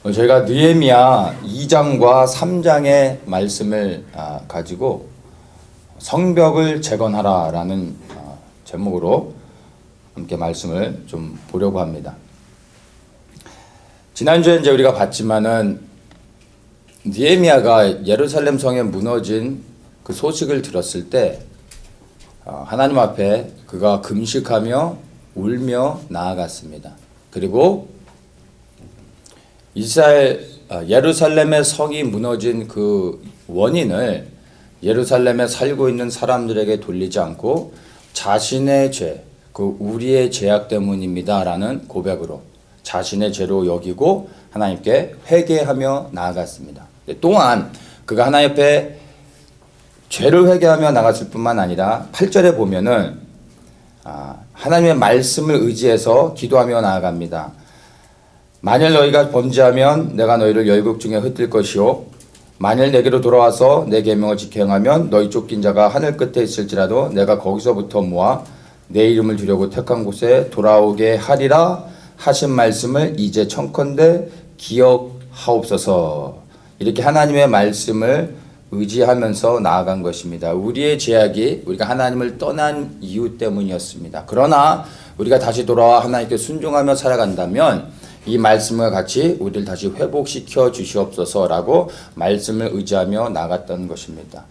저희가 느헤미야 2장과 3장의 말씀을 가지고 성벽을 재건하라 라는 제목으로 함께 말씀을 좀 보려고 합니다. 지난주에 이제 우리가 봤지만은 느헤미야가 예루살렘 성에 무너진 그 소식을 들었을 때 하나님 앞에 그가 금식하며 울며 나아갔습니다. 그리고 예루살렘의 성이 무너진 그 원인을 예루살렘에 살고 있는 사람들에게 돌리지 않고 자신의 죄, 그 우리의 죄악 때문입니다 라는 고백으로 자신의 죄로 여기고 하나님께 회개하며 나아갔습니다. 또한 그가 하나님 앞에 죄를 회개하며 나갔을 뿐만 아니라 8절에 보면은 하나님의 말씀을 의지해서 기도하며 나아갑니다. 만일 너희가 범죄하면 내가 너희를 열국 중에 흩을 것이요 만일 내게로 돌아와서 내 계명을 지켜 행하면 너희 쫓긴 자가 하늘 끝에 있을지라도 내가 거기서부터 모아 내 이름을 두려고 택한 곳에 돌아오게 하리라 하신 말씀을 이제 청컨대 기억하옵소서. 이렇게 하나님의 말씀을 의지하면서 나아간 것입니다. 우리의 죄악이 우리가 하나님을 떠난 이유 때문이었습니다. 그러나 우리가 다시 돌아와 하나님께 순종하며 살아간다면 이 말씀과 같이 우리를 다시 회복시켜 주시옵소서라고 말씀을 의지하며 나갔던 것입니다.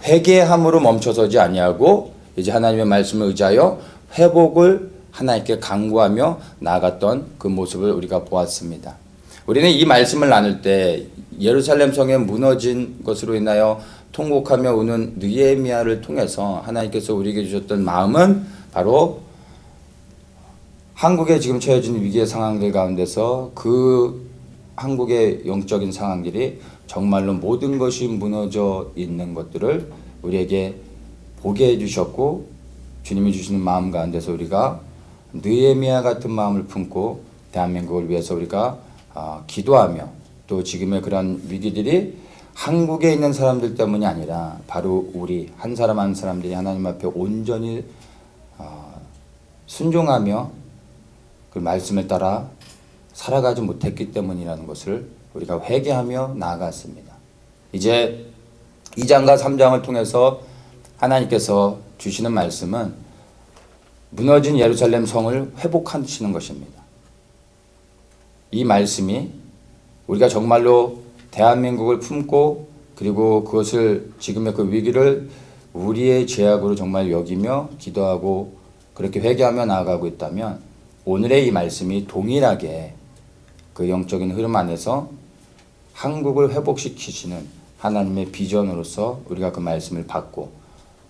회개함으로 멈춰서지 아니하고 이제 하나님의 말씀을 의지하여 회복을 하나님께 간구하며 나갔던 그 모습을 우리가 보았습니다. 우리는 이 말씀을 나눌 때 예루살렘 성에 무너진 것으로 인하여 통곡하며 우는 느헤미야를 통해서 하나님께서 우리에게 주셨던 마음은 바로 한국에 지금 처해진 위기의 상황들 가운데서 그 한국의 영적인 상황들이 정말로 모든 것이 무너져 있는 것들을 우리에게 보게 해주셨고 주님이 주시는 마음 가운데서 우리가 느헤미야 같은 마음을 품고 대한민국을 위해서 우리가 기도하며 또 지금의 그런 위기들이 한국에 있는 사람들 때문이 아니라 바로 우리 한 사람 한 사람들이 하나님 앞에 온전히 순종하며 그 말씀을 따라 살아가지 못했기 때문이라는 것을 우리가 회개하며 나아갔습니다. 이제 2장과 3장을 통해서 하나님께서 주시는 말씀은 무너진 예루살렘 성을 회복하시는 것입니다. 이 말씀이 우리가 정말로 대한민국을 품고 그리고 그것을 지금의 그 위기를 우리의 죄악으로 정말 여기며 기도하고 그렇게 회개하며 나아가고 있다면 오늘의 이 말씀이 동일하게 그 영적인 흐름 안에서 한국을 회복시키시는 하나님의 비전으로서 우리가 그 말씀을 받고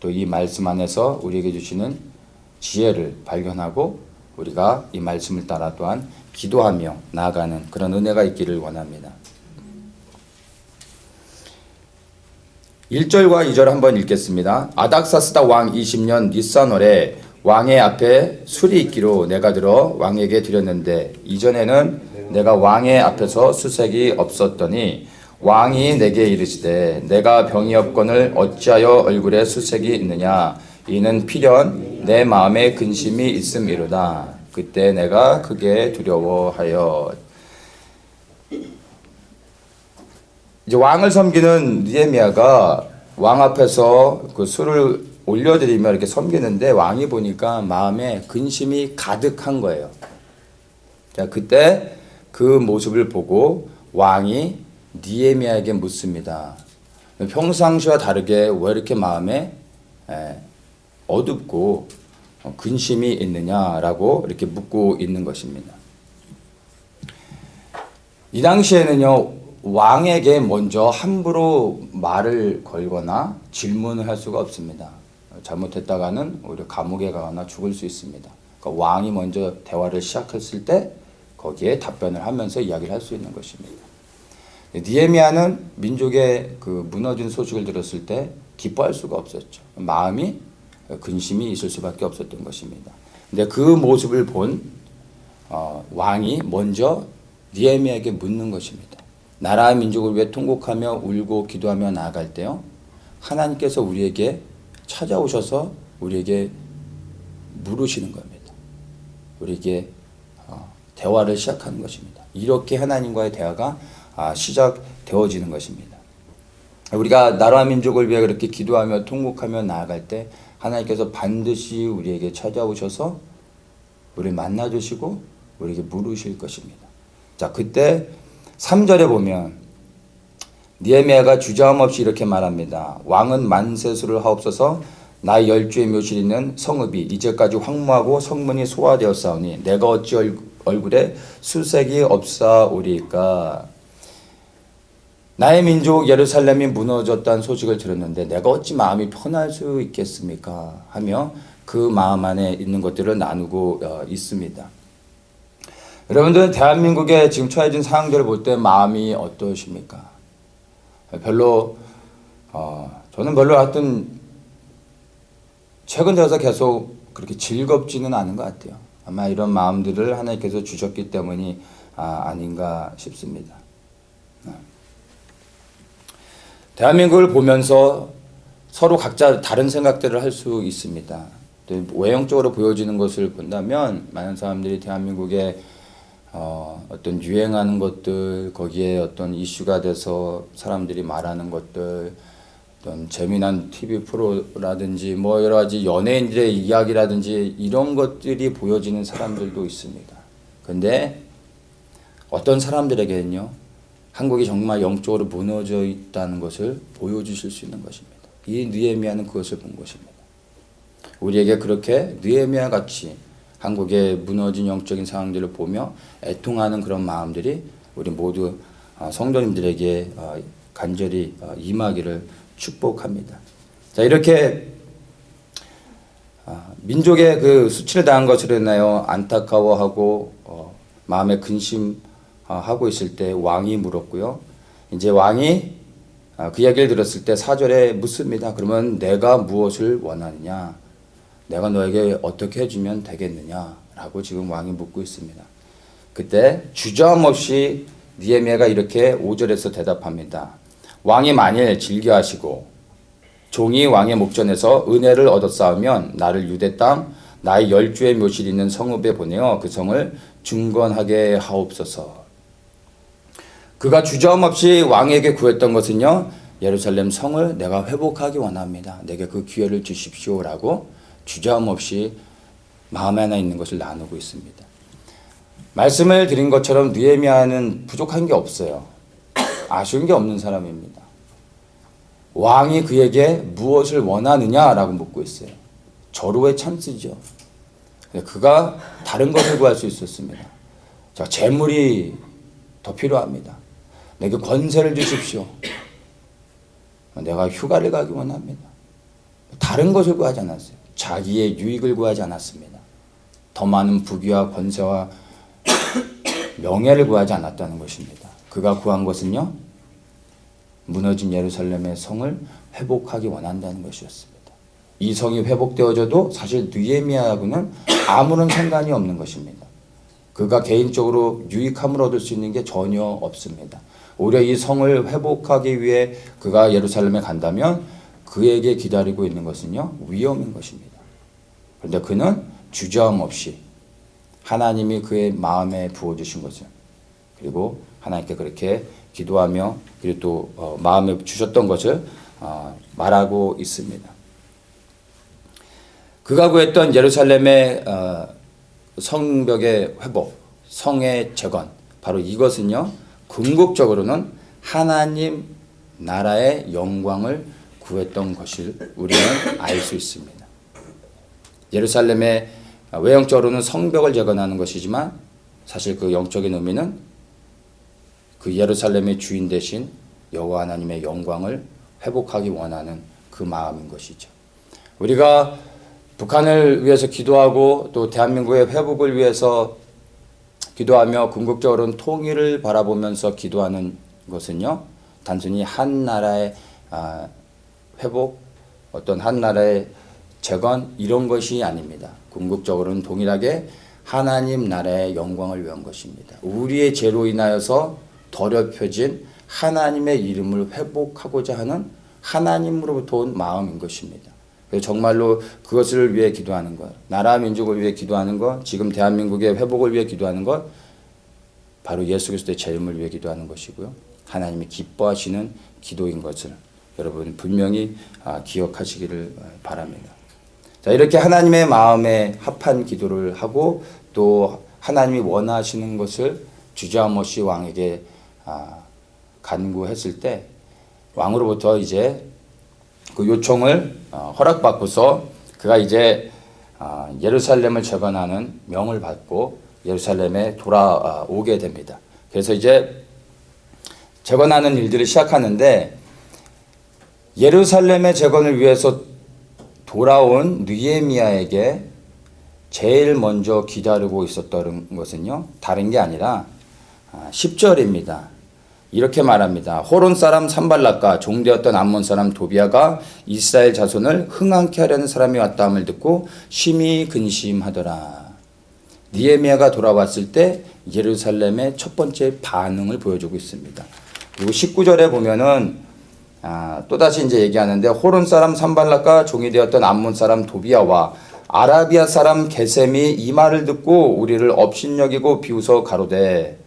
또 이 말씀 안에서 우리에게 주시는 지혜를 발견하고 우리가 이 말씀을 따라 또한 기도하며 나아가는 그런 은혜가 있기를 원합니다. 1절과 2절 한번 읽겠습니다. 아닥사스다 왕 20년 니산월에 왕의 앞에 술이 있기로 내가 들어 왕에게 드렸는데 이전에는 내가 왕의 앞에서 수색이 없었더니 왕이 내게 이르시되 내가 병이 없거늘 어찌하여 얼굴에 수색이 있느냐 이는 필연 내 마음에 근심이 있음이로다. 그때 내가 크게 두려워하여. 이제 왕을 섬기는 느헤미야가 왕 앞에서 그 술을 올려드리며 이렇게 섬기는데 왕이 보니까 마음에 근심이 가득한 거예요. 자, 그때 그 모습을 보고 왕이 느헤미야에게 묻습니다. 평상시와 다르게 왜 이렇게 마음에 어둡고 근심이 있느냐라고 이렇게 묻고 있는 것입니다. 이 당시에는요, 왕에게 먼저 함부로 말을 걸거나 질문을 할 수가 없습니다. 잘못했다가는 오히려 감옥에 가거나 죽을 수 있습니다. 그러니까 왕이 먼저 대화를 시작했을 때 거기에 답변을 하면서 이야기를 할 수 있는 것입니다. 느헤미야는 민족의 그 무너진 소식을 들었을 때 기뻐할 수가 없었죠. 마음이 근심이 있을 수밖에 없었던 것입니다. 근데 그 모습을 본 왕이 먼저 느헤미야에게 묻는 것입니다. 나라와 민족을 위해 통곡하며 울고 기도하며 나아갈 때요, 하나님께서 우리에게 찾아오셔서 우리에게 물으시는 겁니다. 우리에게 대화를 시작하는 것입니다. 이렇게 하나님과의 대화가 시작되어지는 것입니다. 우리가 나라와 민족을 위해 그렇게 기도하며 통곡하며 나아갈 때 하나님께서 반드시 우리에게 찾아오셔서 우리를 만나주시고 우리에게 물으실 것입니다. 자, 그때 3절에 보면 느헤미야가 주저함 없이 이렇게 말합니다. 왕은 만세수를 하옵소서. 나의 10주의 묘실 있는 성읍이 이제까지 황무하고 성문이 소화되었사오니 내가 어찌 얼굴에 수색이 없사오리까. 나의 민족 예루살렘이 무너졌다는 소식을 들었는데 내가 어찌 마음이 편할 수 있겠습니까? 하며 그 마음 안에 있는 것들을 나누고 있습니다. 여러분들은 대한민국에 지금 처해진 상황들을 볼 때 마음이 어떠십니까? 저는 별로 하여튼 최근 들어서 계속 그렇게 즐겁지는 않은 것 같아요. 아마 이런 마음들을 하나님께서 주셨기 때문이 아닌가 싶습니다. 대한민국을 보면서 서로 각자 다른 생각들을 할 수 있습니다. 외형적으로 보여지는 것을 본다면 많은 사람들이 대한민국에 어떤 유행하는 것들, 거기에 어떤 이슈가 돼서 사람들이 말하는 것들, 어떤 재미난 TV 프로라든지 뭐 여러 가지 연예인들의 이야기라든지 이런 것들이 보여지는 사람들도 있습니다. 근데 어떤 사람들에게는요, 한국이 정말 영적으로 무너져 있다는 것을 보여주실 수 있는 것입니다. 이 느헤미야는 그것을 본 것입니다. 우리에게 그렇게 느헤미야 같이 한국의 무너진 영적인 상황들을 보며 애통하는 그런 마음들이 우리 모두 성도님들에게 간절히 임하기를 축복합니다. 자, 이렇게 민족의 그 수치를 당한 것으로 인하여 안타까워하고 마음에 근심하고 있을 때 왕이 물었고요. 이제 왕이 그 이야기를 들었을 때 4절에 묻습니다. 그러면 내가 무엇을 원하느냐? 내가 너에게 어떻게 해주면 되겠느냐? 라고 지금 왕이 묻고 있습니다. 그때 주저함 없이 느헤미야가 이렇게 5절에서 대답합니다. 왕이 만일 즐겨하시고 종이 왕의 목전에서 은혜를 얻었사오면 나를 유대 땅 나의 10주의 묘실 있는 성읍에 보내어 그 성을 중건하게 하옵소서. 그가 주저함 없이 왕에게 구했던 것은요, 예루살렘 성을 내가 회복하기 원합니다. 내게 그 기회를 주십시오라고 주저함 없이 마음 안에 있는 것을 나누고 있습니다. 말씀을 드린 것처럼 느헤미야는 부족한 게 없어요. 아쉬운 게 없는 사람입니다. 왕이 그에게 무엇을 원하느냐라고 묻고 있어요. 절호의 찬스죠. 그가 다른 것을 구할 수 있었습니다. 자, 재물이 더 필요합니다. 내게 권세를 주십시오. 내가 휴가를 가기 원합니다. 다른 것을 구하지 않았어요. 자기의 유익을 구하지 않았습니다. 더 많은 부귀와 권세와 명예를 구하지 않았다는 것입니다. 그가 구한 것은요, 무너진 예루살렘의 성을 회복하기 원한다는 것이었습니다. 이 성이 회복되어져도 사실 느헤미야하고는 아무런 상관이 없는 것입니다. 그가 개인적으로 유익함을 얻을 수 있는 게 전혀 없습니다. 오히려 이 성을 회복하기 위해 그가 예루살렘에 간다면 그에게 기다리고 있는 것은요, 위험인 것입니다. 그런데 그는 주저함 없이 하나님이 그의 마음에 부어주신 것을, 그리고 하나님께 그렇게 기도하며 그리고 또 마음에 주셨던 것을 말하고 있습니다. 그가 구했던 예루살렘의 성벽의 회복, 성의 재건, 바로 이것은요, 궁극적으로는 하나님 나라의 영광을 구했던 것을 우리는 알 수 있습니다. 예루살렘의 외형적으로는 성벽을 재건하는 것이지만 사실 그 영적인 의미는 그 예루살렘의 주인 되신 여호와 하나님의 영광을 회복하기 원하는 그 마음인 것이죠. 우리가 북한을 위해서 기도하고 또 대한민국의 회복을 위해서 기도하며 궁극적으로는 통일을 바라보면서 기도하는 것은요, 단순히 한 나라의 회복, 어떤 한 나라의 재건 이런 것이 아닙니다. 궁극적으로는 동일하게 하나님 나라의 영광을 위한 것입니다. 우리의 죄로 인하여서 더럽혀진 하나님의 이름을 회복하고자 하는 하나님으로부터 온 마음인 것입니다. 그래서 정말로 그것을 위해 기도하는 것, 나라 민족을 위해 기도하는 것, 지금 대한민국의 회복을 위해 기도하는 것, 바로 예수 그리스도의 재림을 위해 기도하는 것이고요. 하나님이 기뻐하시는 기도인 것을 여러분 분명히 기억하시기를 바랍니다. 자, 이렇게 하나님의 마음에 합한 기도를 하고 또 하나님이 원하시는 것을 주저함없이 왕에게 간구했을 때 왕으로부터 이제 그 요청을 허락받고서 그가 이제 예루살렘을 재건하는 명을 받고 예루살렘에 돌아오게 됩니다. 그래서 이제 재건하는 일들을 시작하는데 예루살렘의 재건을 위해서 돌아온 느헤미야에게 제일 먼저 기다리고 있었던 것은요, 다른 게 아니라 10절입니다. 이렇게 말합니다. 호론 사람 산발락과 종되었던 암몬 사람 도비아가 이스라엘 자손을 흥황케 하려는 사람이 왔다함을 듣고 심히 근심하더라. 느헤미야가 돌아왔을 때 예루살렘의 첫 번째 반응을 보여주고 있습니다. 그리고 19절에 보면은 또다시 이제 얘기하는데 호론 사람 산발락과 종이 되었던 암몬 사람 도비아와 아라비아 사람 게셈이 이 말을 듣고 우리를 업신여기고 비웃어 가로되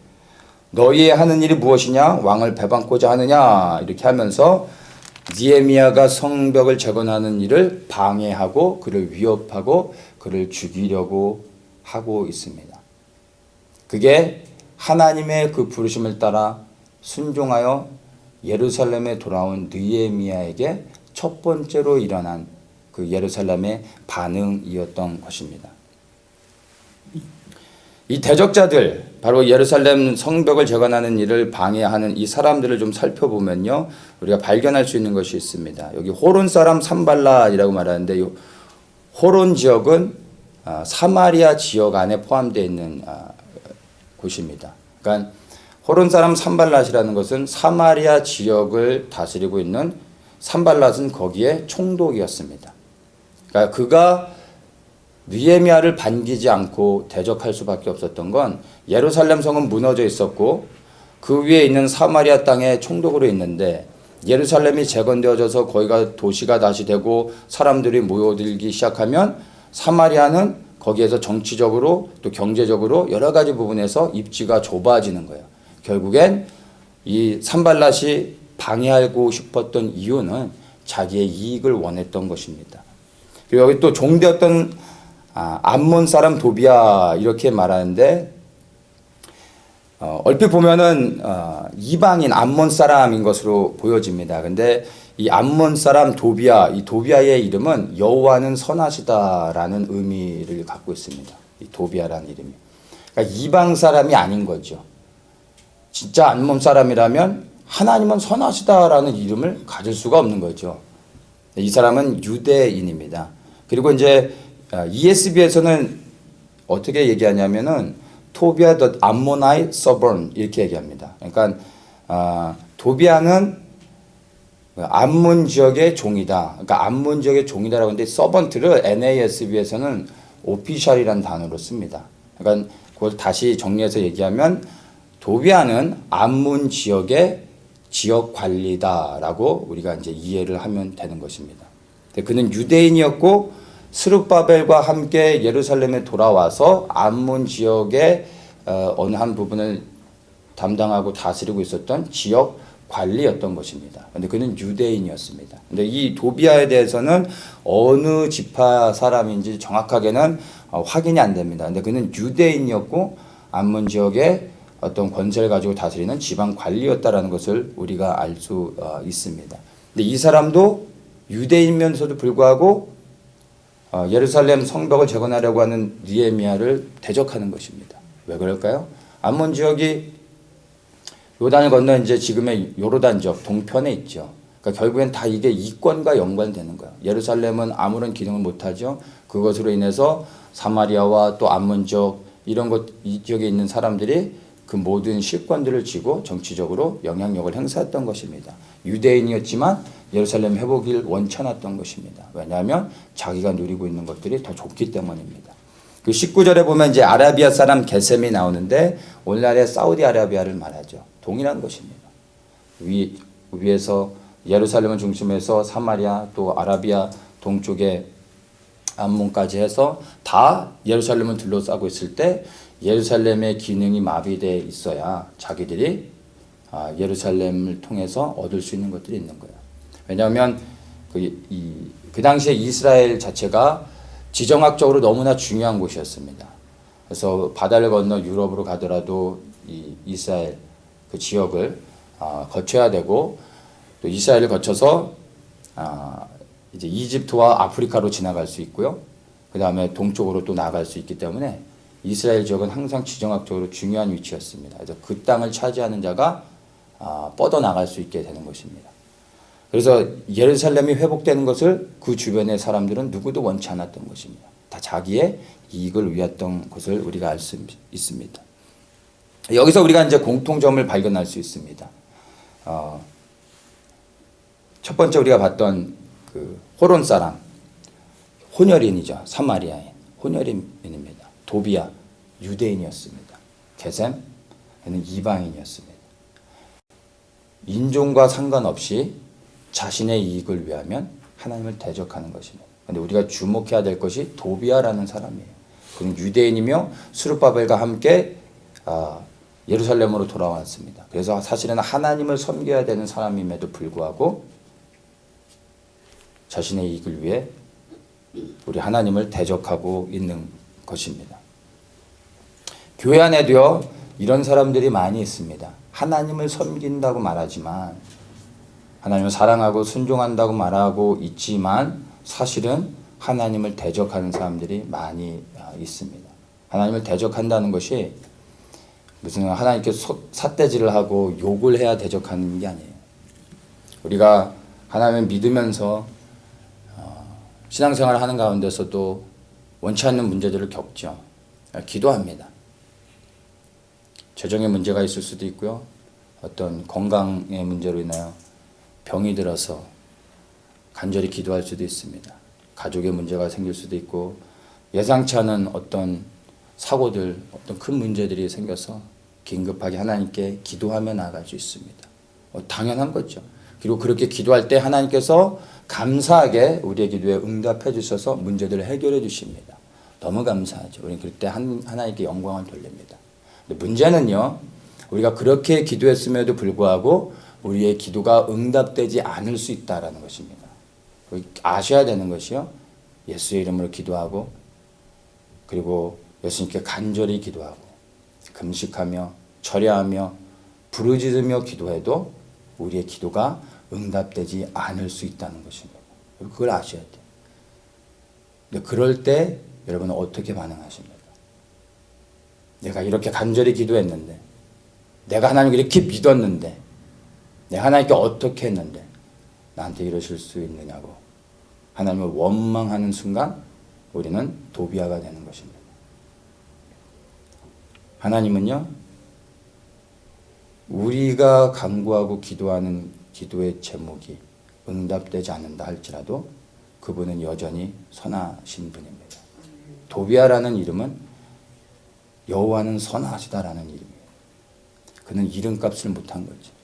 너희의 하는 일이 무엇이냐? 왕을 배반코자 하느냐? 이렇게 하면서 느헤미야가 성벽을 재건하는 일을 방해하고 그를 위협하고 그를 죽이려고 하고 있습니다. 그게 하나님의 그 부르심을 따라 순종하여 예루살렘에 돌아온 느헤미야에게 첫 번째로 일어난 그 예루살렘의 반응이었던 것입니다. 이 대적자들, 바로 예루살렘 성벽을 재건하는 일을 방해하는 이 사람들을 좀 살펴보면요, 우리가 발견할 수 있는 것이 있습니다. 여기 호론 사람 산발랏이라고 말하는데 이 호론 지역은 사마리아 지역 안에 포함되어 있는 곳입니다. 그러니까 호론 사람 산발랏이라는 것은 사마리아 지역을 다스리고 있는 산발랏은 거기에 총독이었습니다. 그러니까 그가 느헤미야를 반기지 않고 대적할 수밖에 없었던 건 예루살렘 성은 무너져 있었고 그 위에 있는 사마리아 땅에 총독으로 있는데 예루살렘이 재건되어져서 거기가 도시가 다시 되고 사람들이 모여들기 시작하면 사마리아는 거기에서 정치적으로 또 경제적으로 여러 가지 부분에서 입지가 좁아지는 거예요. 결국엔 이 산발랏이 방해하고 싶었던 이유는 자기의 이익을 원했던 것입니다. 그리고 여기 또 종되었던 암몬 사람 도비아 이렇게 말하는데 얼핏 보면은 이방인 암몬 사람인 것으로 보여집니다. 근데 이 암몬 사람 도비아, 이 도비아의 이름은 여호와는 선하시다라는 의미를 갖고 있습니다. 이 도비아라는 이름이. 그러니까 이방 사람이 아닌 거죠. 진짜 암몬 사람이라면 하나님은 선하시다라는 이름을 가질 수가 없는 거죠. 이 사람은 유대인입니다. 그리고 이제 ESV에서는 어떻게 얘기하냐면은 토비아 the Ammonite sovereign 이렇게 얘기합니다. 그러니까 도비아는 암몬 지역의 종이다. 그러니까 암몬 지역의 종이다라고 하는데 서번트를 NASB에서는 오피셜이라는 단어로 씁니다. 그러니까 그걸 다시 정리해서 얘기하면 도비아는 암몬 지역의 지역 관리다라고 우리가 이제 이해를 하면 되는 것입니다. 그는 유대인이었고 스룹바벨과 함께 예루살렘에 돌아와서 암몬 지역의 어느 한 부분을 담당하고 다스리고 있었던 지역 관리였던 것입니다. 그런데 그는 유대인이었습니다. 그런데 이 도비아에 대해서는 어느 지파 사람인지 정확하게는 확인이 안 됩니다. 그런데 그는 유대인이었고 암몬 지역의 어떤 권세를 가지고 다스리는 지방 관리였다라는 것을 우리가 알 수 있습니다. 근데 이 사람도 유대인면서도 불구하고 예루살렘 성벽을 재건하려고 하는 느헤미야를 대적하는 것입니다. 왜 그럴까요? 암몬 지역이 요단을 건너 이제 지금의 요르단 지역 동편에 있죠. 그러니까 결국엔 다 이게 이권과 연관되는 거예요. 예루살렘은 아무런 기능을 못하죠. 그것으로 인해서 사마리아와 또 암몬 지역 이 지역에 있는 사람들이 그 모든 실권들을 쥐고 정치적으로 영향력을 행사했던 것입니다. 유대인이었지만 예루살렘 회복을 원치 않았던 것입니다. 왜냐하면 자기가 누리고 있는 것들이 더 좋기 때문입니다. 그 19절에 보면 이제 아라비아 사람 게셈이 나오는데 오늘날의 사우디아라비아를 말하죠. 동일한 것입니다. 위에서 예루살렘을 중심해서 사마리아 또 아라비아 동쪽에 암몬까지 해서 다 예루살렘을 둘러싸고 있을 때 예루살렘의 기능이 마비되어 있어야 자기들이 예루살렘을 통해서 얻을 수 있는 것들이 있는 거예요. 왜냐하면 그 당시에 이스라엘 자체가 지정학적으로 너무나 중요한 곳이었습니다. 그래서 바다를 건너 유럽으로 가더라도 이 이스라엘 그 지역을 거쳐야 되고, 또 이스라엘을 거쳐서 이제 이집트와 아프리카로 지나갈 수 있고요. 그 다음에 동쪽으로 또 나갈 수 있기 때문에 이스라엘 지역은 항상 지정학적으로 중요한 위치였습니다. 그래서 그 땅을 차지하는 자가 뻗어나갈 수 있게 되는 것입니다. 그래서 예루살렘이 회복되는 것을 그 주변의 사람들은 누구도 원치 않았던 것입니다. 다 자기의 이익을 위했던 것을 우리가 알 수 있습니다. 여기서 우리가 이제 공통점을 발견할 수 있습니다. 첫 번째 우리가 봤던 그 호론 사람, 혼혈인이죠. 사마리아인, 혼혈인입니다. 도비야, 유대인이었습니다. 게셈, 얘는 이방인이었습니다. 인종과 상관없이 자신의 이익을 위하면 하나님을 대적하는 것입니다. 그런데 우리가 주목해야 될 것이 도비야라는 사람이에요. 그는 유대인이며 스룹바벨과 함께 예루살렘으로 돌아왔습니다. 그래서 사실은 하나님을 섬겨야 되는 사람임에도 불구하고 자신의 이익을 위해 우리 하나님을 대적하고 있는 것입니다. 교회 안에도요, 이런 사람들이 많이 있습니다. 하나님을 섬긴다고 말하지만, 하나님을 사랑하고 순종한다고 말하고 있지만 사실은 하나님을 대적하는 사람들이 많이 있습니다. 하나님을 대적한다는 것이 무슨 하나님께 삿대질을 하고 욕을 해야 대적하는 게 아니에요. 우리가 하나님을 믿으면서 신앙생활을 하는 가운데서도 원치 않는 문제들을 겪죠. 기도합니다. 재정의 문제가 있을 수도 있고요. 어떤 건강의 문제로 인하여 병이 들어서 간절히 기도할 수도 있습니다. 가족의 문제가 생길 수도 있고, 예상치 않은 어떤 사고들, 어떤 큰 문제들이 생겨서 긴급하게 하나님께 기도하며 나아갈 수 있습니다. 당연한 거죠. 그리고 그렇게 기도할 때 하나님께서 감사하게 우리의 기도에 응답해 주셔서 문제들을 해결해 주십니다. 너무 감사하죠. 우리는 그때 하나님께 영광을 돌립니다. 근데 문제는요, 우리가 그렇게 기도했음에도 불구하고 우리의 기도가 응답되지 않을 수 있다는 것입니다. 아셔야 되는 것이요, 예수의 이름으로 기도하고, 그리고 예수님께 간절히 기도하고, 금식하며 절야하며 부르짖으며 기도해도 우리의 기도가 응답되지 않을 수 있다는 것입니다. 그걸 아셔야 돼요. 근데 그럴 때 여러분은 어떻게 반응하십니까? 내가 이렇게 간절히 기도했는데, 내가 하나님을 이렇게 믿었는데, 내가 하나님께 어떻게 했는데 나한테 이러실 수 있느냐고 하나님을 원망하는 순간 우리는 도비아가 되는 것입니다. 하나님은요, 우리가 간구하고 기도하는 기도의 제목이 응답되지 않는다 할지라도 그분은 여전히 선하신 분입니다. 도비아라는 이름은 여호와는 선하시다라는 이름이에요. 그는 이름값을 못한 거죠.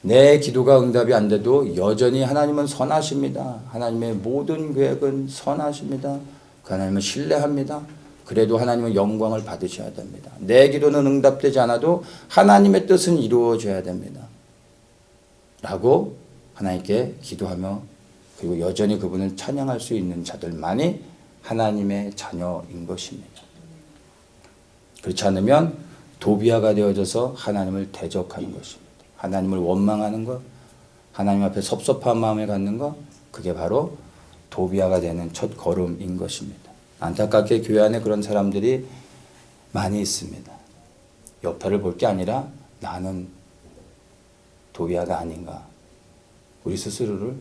내 기도가 응답이 안 돼도 여전히 하나님은 선하십니다. 하나님의 모든 계획은 선하십니다. 그 하나님을 신뢰합니다. 그래도 하나님은 영광을 받으셔야 됩니다. 내 기도는 응답되지 않아도 하나님의 뜻은 이루어져야 됩니다. 라고 하나님께 기도하며, 그리고 여전히 그분을 찬양할 수 있는 자들만이 하나님의 자녀인 것입니다. 그렇지 않으면 도비아가 되어져서 하나님을 대적하는 것입니다. 하나님을 원망하는 것, 하나님 앞에 섭섭한 마음을 갖는 것, 그게 바로 도비아가 되는 첫 걸음인 것입니다. 안타깝게 교회 안에 그런 사람들이 많이 있습니다. 옆에를 볼 게 아니라 나는 도비아가 아닌가, 우리 스스로를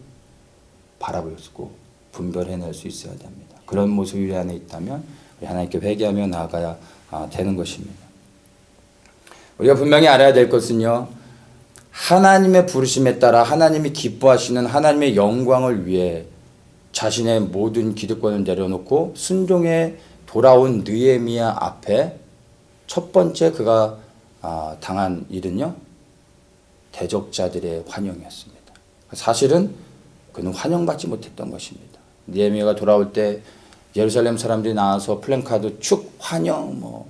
바라보고 분별해낼 수 있어야 됩니다. 그런 모습이 우리 안에 있다면 우리 하나님께 회개하며 나아가야 되는 것입니다. 우리가 분명히 알아야 될 것은요, 하나님의 부르심에 따라 하나님이 기뻐하시는 하나님의 영광을 위해 자신의 모든 기득권을 내려놓고 순종에 돌아온 느헤미야 앞에 첫 번째 그가 당한 일은요, 대적자들의 환영이었습니다. 사실은 그는 환영받지 못했던 것입니다. 느헤미야가 돌아올 때 예루살렘 사람들이 나와서 플랜카드 축 환영,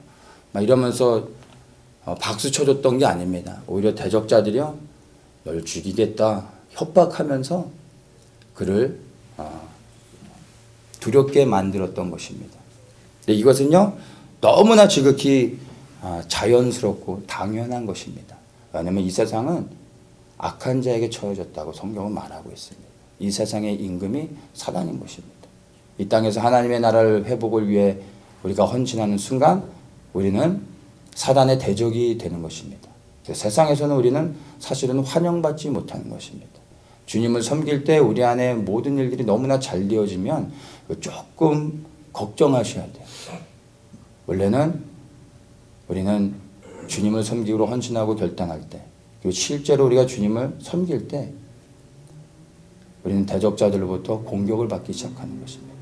막 이러면서 박수 쳐줬던 게 아닙니다. 오히려 대적자들이요, 널 죽이겠다 협박하면서 그를 두렵게 만들었던 것입니다. 근데 이것은요, 너무나 지극히 자연스럽고 당연한 것입니다. 왜냐하면 이 세상은 악한 자에게 처해졌다고 성경은 말하고 있습니다. 이 세상의 임금이 사단인 것입니다. 이 땅에서 하나님의 나라를 회복을 위해 우리가 헌신하는 순간 우리는 사단의 대적이 되는 것입니다. 세상에서는 우리는 사실은 환영받지 못하는 것입니다. 주님을 섬길 때 우리 안에 모든 일들이 너무나 잘 되어지면 조금 걱정하셔야 돼요. 원래는 우리는 주님을 섬기기로 헌신하고 결단할 때, 그리고 실제로 우리가 주님을 섬길 때 우리는 대적자들로부터 공격을 받기 시작하는 것입니다.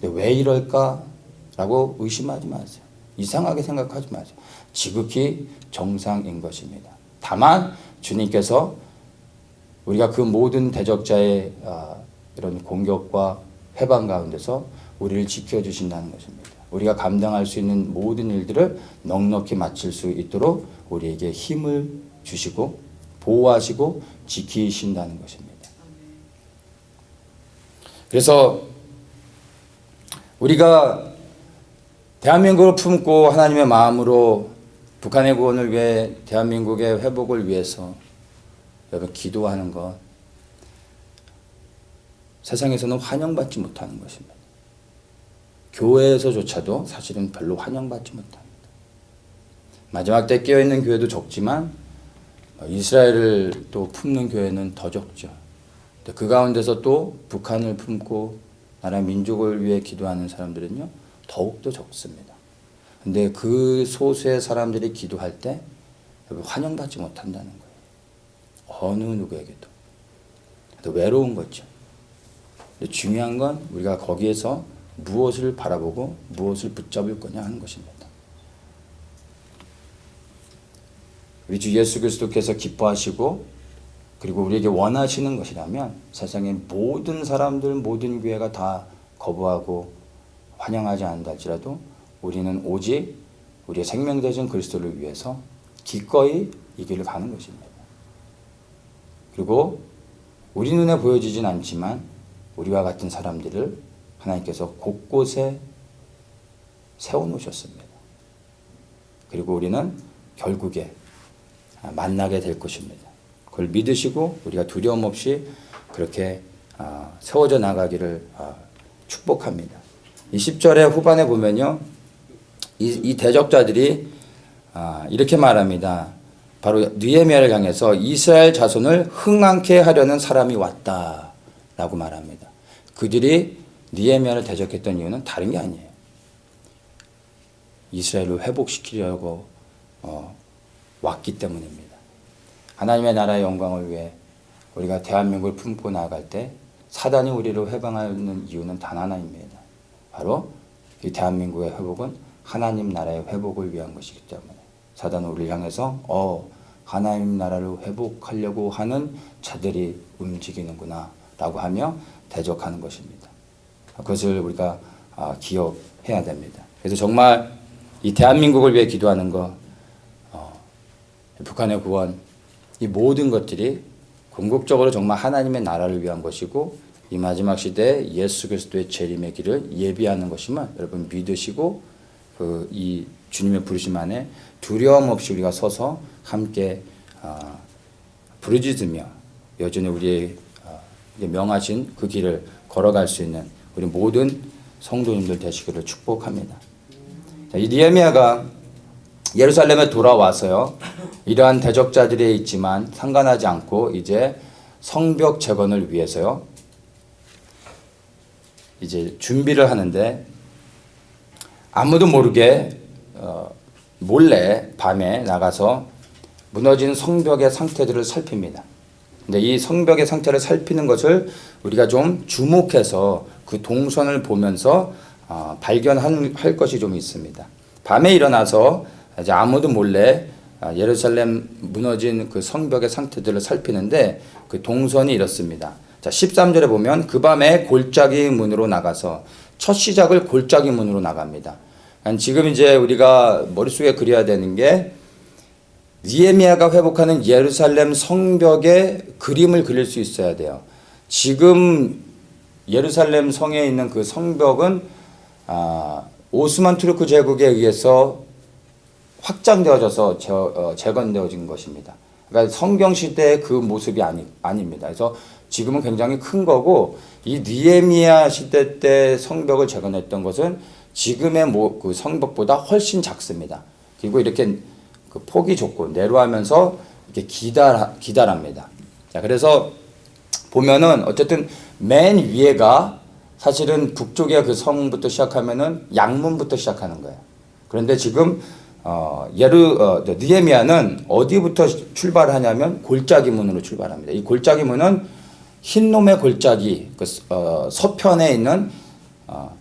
근데 왜 이럴까라고 의심하지 마세요. 이상하게 생각하지 마세요. 지극히 정상인 것입니다. 다만 주님께서 우리가 그 모든 대적자의 이런 공격과 해방 가운데서 우리를 지켜주신다는 것입니다. 우리가 감당할 수 있는 모든 일들을 넉넉히 마칠 수 있도록 우리에게 힘을 주시고 보호하시고 지키신다는 것입니다. 그래서 우리가 대한민국을 품고 하나님의 마음으로 북한의 구원을 위해 대한민국의 회복을 위해서 여러분 기도하는 것, 세상에서는 환영받지 못하는 것입니다. 교회에서조차도 사실은 별로 환영받지 못합니다. 마지막 때 깨어있는 교회도 적지만 이스라엘을 또 품는 교회는 더 적죠. 그 가운데서 또 북한을 품고 나라 민족을 위해 기도하는 사람들은요 더욱더 적습니다. 근데 그 소수의 사람들이 기도할 때 환영받지 못한다는 거예요. 어느 누구에게도. 외로운 거죠. 근데 중요한 건 우리가 거기에서 무엇을 바라보고 무엇을 붙잡을 거냐 하는 것입니다. 우리 주 예수 그리스도께서 기뻐하시고 그리고 우리에게 원하시는 것이라면 세상의 모든 사람들, 모든 교회가 다 거부하고 환영하지 않는다 할지라도 우리는 오직 우리의 생명 되신 그리스도를 위해서 기꺼이 이 길을 가는 것입니다. 그리고 우리 눈에 보여지진 않지만 우리와 같은 사람들을 하나님께서 곳곳에 세워놓으셨습니다. 그리고 우리는 결국에 만나게 될 것입니다. 그걸 믿으시고 우리가 두려움 없이 그렇게 세워져 나가기를 축복합니다. 이 10절의 후반에 보면요, 이 대적자들이 이렇게 말합니다. 바로 느헤미야를 향해서 이스라엘 자손을 흥황케 하려는 사람이 왔다라고 말합니다. 그들이 느헤미야를 대적했던 이유는 다른 게 아니에요. 이스라엘을 회복시키려고 왔기 때문입니다. 하나님의 나라의 영광을 위해 우리가 대한민국을 품고 나아갈 때 사단이 우리를 회방하는 이유는 단 하나입니다. 바로 이 대한민국의 회복은 하나님 나라의 회복을 위한 것이기 때문에 사단은 우리를 향해서 하나님 나라를 회복하려고 하는 자들이 움직이는구나 라고 하며 대적하는 것입니다. 그것을 우리가 기억해야 됩니다. 그래서 정말 이 대한민국을 위해 기도하는 것, 북한의 구원, 이 모든 것들이 궁극적으로 정말 하나님의 나라를 위한 것이고 이 마지막 시대에 예수 그리스도의 재림의 길을 예비하는 것임을 여러분 믿으시고 이 주님의 부르심 안에 두려움 없이 우리가 서서 함께 부르짖으며 여전히 우리의 명하신 그 길을 걸어갈 수 있는 우리 모든 성도님들 되시기를 축복합니다. 이 느헤미야가 예루살렘에 돌아와서요, 이러한 대적자들이 있지만 상관하지 않고 이제 성벽 재건을 위해서요 이제 준비를 하는데 아무도 모르게 몰래 밤에 나가서 무너진 성벽의 상태들을 살핍니다. 근데 이 성벽의 상태를 살피는 것을 우리가 좀 주목해서 그 동선을 보면서 발견할 것이 좀 있습니다. 밤에 일어나서 이제 아무도 몰래 예루살렘 무너진 그 성벽의 상태들을 살피는데 그 동선이 이렇습니다. 자, 13절에 보면 그 밤에 골짜기 문으로 나가서 첫 시작을 골짜기 문으로 나갑니다. 지금 이제 우리가 머릿속에 그려야 되는 게 느헤미야가 회복하는 예루살렘 성벽의 그림을 그릴 수 있어야 돼요. 지금 예루살렘 성에 있는 그 성벽은 오스만 투르크 제국에 의해서 확장되어져서 재건되어진 것입니다. 그러니까 성경 시대의 그 모습이 아닙니다. 그래서 지금은 굉장히 큰 거고, 이 느헤미야 시대 때 성벽을 재건했던 것은 지금의 그 성벽보다 훨씬 작습니다. 그리고 이렇게 그 폭이 좁고 내려가면서 이렇게 기다랍니다. 자, 그래서 보면은 어쨌든 맨 위에가 사실은 북쪽의 그 성부터 시작하면은 양문부터 시작하는 거예요. 그런데 지금 느헤미야는 어디부터 출발을 하냐면 골짜기 문으로 출발합니다. 이 골짜기 문은 흰놈의 골짜기, 서편에 있는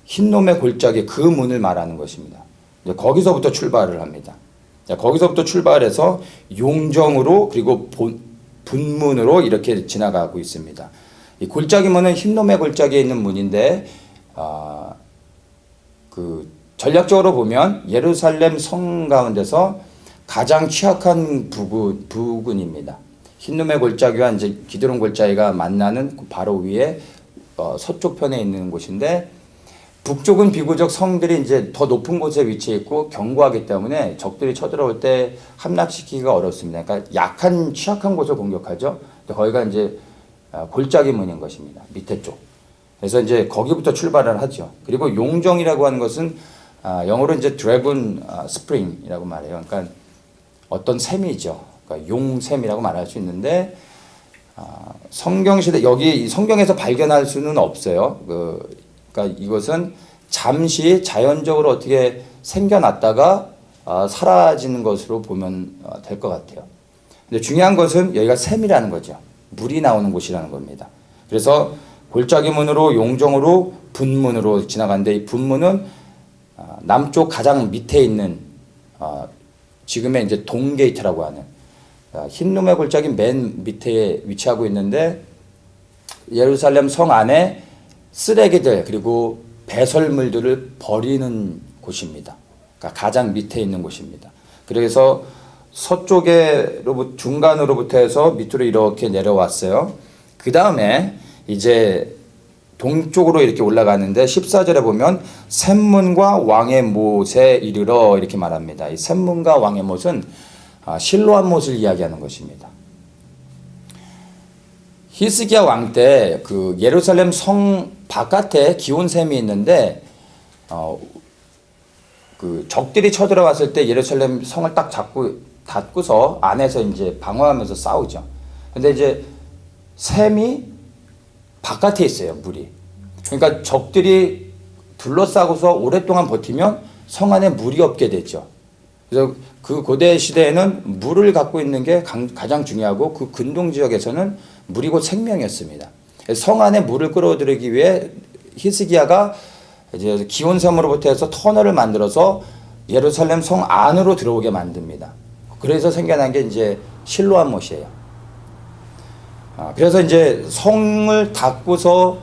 흰놈의 골짜기 그 문을 말하는 것입니다. 거기서부터 출발을 합니다. 거기서부터 출발해서 용정으로 그리고 분문으로 이렇게 지나가고 있습니다. 이 골짜기 문은 흰놈의 골짜기에 있는 문인데 전략적으로 보면 예루살렘 성 가운데서 가장 취약한 부근입니다. 흰놈의 골짜기와 이제 기드론 골짜기가 만나는 바로 위에 서쪽 편에 있는 곳인데, 북쪽은 비교적 성들이 이제 더 높은 곳에 위치해 있고 견고하기 때문에 적들이 쳐들어올 때 함락시키기가 어렵습니다. 그러니까 취약한 곳을 공격하죠. 거기가 이제 골짜기 문인 것입니다. 밑에 쪽. 그래서 이제 거기부터 출발을 하죠. 그리고 용정이라고 하는 것은 영어로 이제 드래곤 스프링이라고 말해요. 그러니까 어떤 샘이죠. 그러니까 용샘이라고 말할 수 있는데, 성경 시대 여기 성경에서 발견할 수는 없어요. 그러니까 이것은 잠시 자연적으로 어떻게 생겨났다가 사라지는 것으로 보면 될 것 같아요. 근데 중요한 것은 여기가 샘이라는 거죠. 물이 나오는 곳이라는 겁니다. 그래서 골짜기 문으로 용정으로 분문으로 지나가는데, 이 분문은 남쪽 가장 밑에 있는 지금의 이제 동게이트라고 하는 흰놈의 골짜기 맨 밑에 위치하고 있는데, 예루살렘 성 안에 쓰레기들 그리고 배설물들을 버리는 곳입니다. 그러니까 가장 밑에 있는 곳입니다. 그래서 중간으로부터 해서 밑으로 이렇게 내려왔어요. 그 다음에 이제 동쪽으로 이렇게 올라가는데 14절에 보면 샘문과 왕의 못에 이르러 이렇게 말합니다. 이 샘문과 왕의 못은 실로암 못을 이야기하는 것입니다. 히스기야 왕 때 그 예루살렘 성 바깥에 기온샘이 있는데, 그 적들이 쳐들어왔을 때 예루살렘 성을 딱 닫고서 안에서 이제 방어하면서 싸우죠. 근데 이제 샘이 바깥에 있어요, 물이. 그러니까 적들이 둘러싸고서 오랫동안 버티면 성 안에 물이 없게 되죠. 그래서 그 고대 시대에는 물을 갖고 있는 게 가장 중요하고, 그 근동 지역에서는 물이 곧 생명이었습니다. 성 안에 물을 끌어들이기 위해 히스기야가 이제 기온섬으로부터 해서 터널을 만들어서 예루살렘 성 안으로 들어오게 만듭니다. 그래서 생겨난 게 이제 실로암 못이에요. 그래서 이제 성을 닫고서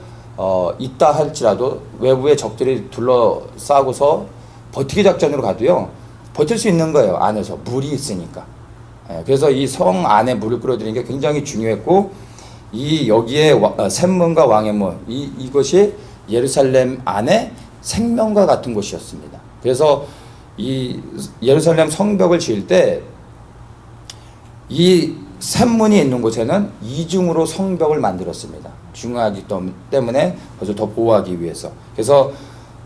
있다 할지라도 외부의 적들이 둘러싸고서 버티기 작전으로 가도요, 버틸 수 있는 거예요. 안에서 물이 있으니까. 그래서 이 성 안에 물을 끌어들이는 게 굉장히 중요했고, 여기에 샘문과 왕의 문, 이것이 예루살렘 안에 생명과 같은 곳이었습니다. 그래서 이 예루살렘 성벽을 지을 때 이 샘문이 있는 곳에는 이중으로 성벽을 만들었습니다. 중요하기 때문에 그래서 더 보호하기 위해서. 그래서